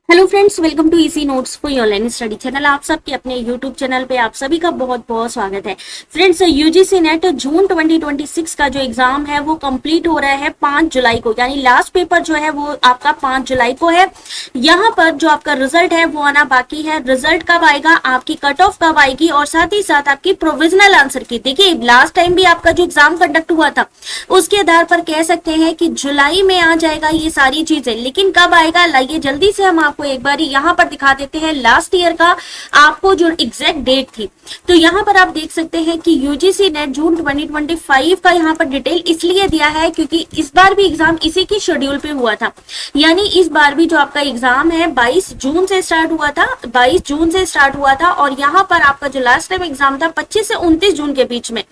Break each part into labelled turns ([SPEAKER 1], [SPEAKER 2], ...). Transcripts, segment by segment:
[SPEAKER 1] Hello friends, welcome to easy notes for online study channel. आप सबके अपने YouTube channel पे आप सभी का बहुत बहुत स्वागत है। फ्रेंड्स, यूजीसी नेट जून 2026 का जो एग्जाम है वो कंप्लीट हो रहा है 5 जुलाई को, यानी लास्ट पेपर जो है वो आपका 5 जुलाई को है। यहाँ पर जो आपका रिजल्ट है वो आना बाकी है। रिजल्ट कब आएगा, आपकी कट ऑफ कब आएगी और साथ ही साथ आपकी प्रोविजनल आंसर की। देखिए, लास्ट टाइम भी आपका जो एग्जाम कंडक्ट हुआ था उसके आधार पर कह सकते हैं कि जुलाई में आ जाएगा ये सारी चीजें, लेकिन कब आएगा लाइए जल्दी से हम आपको एक बार यहाँ पर दिखा देते हैं लास्ट ईयर का आपको जो एग्जैक्ट डेट थी। तो यहाँ पर आप देख सकते हैं कि यूजीसी नेट जून 2025 का यहाँ पर डिटेल इसलिए दिया है क्योंकि इस बार भी एग्जाम इसी की शेड्यूल पे हुआ था। यानी इस बार भी जो आपका एग्जाम है 22 जून से स्टार्ट हुआ था, 22 जून से स्टार्ट हुआ था और यहाँ पर आपका जो लास्ट टाइम एग्जाम था 25 से 29 जून के बीच में,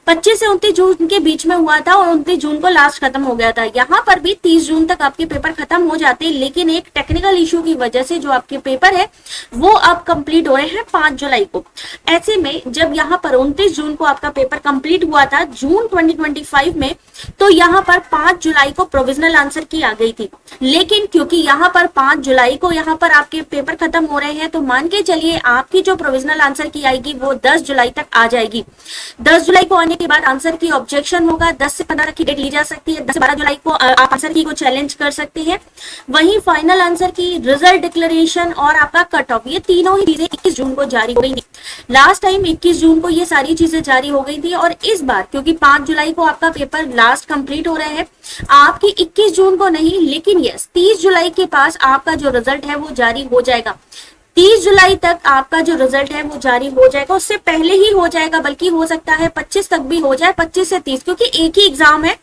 [SPEAKER 1] 25 से 29 जून के बीच में हुआ था और 29 जून को लास्ट खत्म हो गया था। यहाँ पर भी 30 जून तक आपके पेपर खत्म हो जाते, लेकिन एक टेक्निकल इशू की वजह से जो आपके पेपर है वो अब कंप्लीट हो रहे हैं 5 जुलाई को। ऐसे में जब यहाँ पर 29 जून को आपका पेपर कंप्लीट हुआ था जून 2025 में, तो यहाँ पर 5 जुलाई को प्रोविजनल आंसर की आ गई थी। लेकिन क्योंकि यहाँ पर 5 जुलाई को यहाँ पर आपके पेपर खत्म हो रहे हैं, तो मान के चलिए आपकी जो प्रोविजनल आंसर की आएगी वो 10 जुलाई तक आ जाएगी। 10 जुलाई को आने के बाद आंसर की ऑब्जेक्शन होगा, 10 से 15 की डेट ली जा सकती है। 10 से 12 जुलाई को आप आंसर की को चैलेंज कर सकते हैं। वहीं फाइनल आंसर की, रिजल्ट डिक्लेरेशन और आपका कट ऑफ, ये तीनों ही चीजें 21 जून को जारी हो गई थी। लास्ट टाइम 21 जून को ये सारी चीजें जारी हो गई थी और इस बार क्योंकि 5 जुलाई को आपका पेपर लास्ट कंप्लीट हो रहे हैं, आपकी 21 जून को नहीं लेकिन यस 30 जुलाई के पास आपका जो रिजल्ट है वो जारी हो जाएगा। 30 जुलाई तक आपका जो रिजल्ट है वो जारी हो जाएगा, उससे पहले ही हो जाएगा, बल्कि हो सकता है 25 तक भी हो जाए, 25 से 30, क्योंकि एक ही एग्जाम है।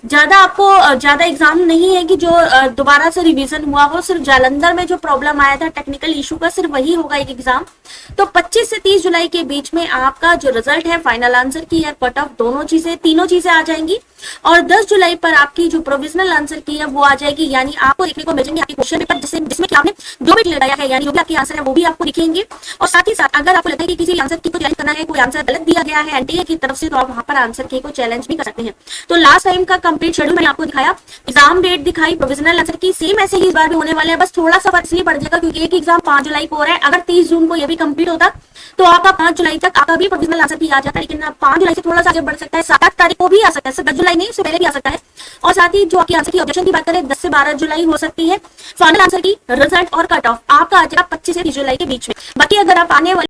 [SPEAKER 1] ज्यादा एग्जाम नहीं है कि जो दोबारा से रिवीजन हुआ हो। सिर्फ जालंधर में जो प्रॉब्लम आया था टेक्निकल इशू का, सिर्फ वही होगा एक एग्जाम। तो 25 से 30 जुलाई के बीच में आपका जो रिजल्ट है, फाइनल आंसर की या कट ऑफ, तीनों चीजें आ जाएंगी और 10 जुलाई पर आपकी जो प्रोविजनल आंसर की है वो आ जाएगी। यानी आपको देखने को मिलेंगे आपके क्वेश्चन पेपर जिसमें आपने जो भी लगाया है, यानी जो भी आपके आंसर है वो भी आपको दिखेंगे। और साथ ही साथ अगर आपको लगता है कि किसी आंसर की को चैलेंज करना है, कोई आंसर गलत दिया गया है एनटीए की तरफ से, तो आप वहां पर आंसर की को चैलेंज भी कर सकते हैं। तो लास्ट टाइम का कंप्लीट शेड्यूल मैंने आपको दिखाया, एग्जाम डेट दिखाई, प्रोविजनल आंसर की सेम ऐसे ही इस बार भी होने वाले हैं। बस थोड़ा सा फर्क इसलिए पड़ जाएगा क्योंकि एक एग्जाम 5 जुलाई को हो रहा है। अगर 30 जून को ये भी कंप्लीट होता तो आपका 5 जुलाई तक आपका भी प्रोविजनल आंसर की आ जाता है, लेकिन 5 जुलाई से थोड़ा सा आगे बढ़ सकता है, 7 तारीख को भी आ सकता है, 10 जुलाई नहीं, उससे पहले भी आ सकता है। और साथ ही जो आपकी आंसर की ऑब्जेक्शन की बात करें 10 से 12 जुलाई हो सकती है। फाइनल आंसर की, रिजल्ट और कट ऑफ आपका आ जाएगा 25 से 30 जुलाई के बीच में। बाकी अगर आप आने वाले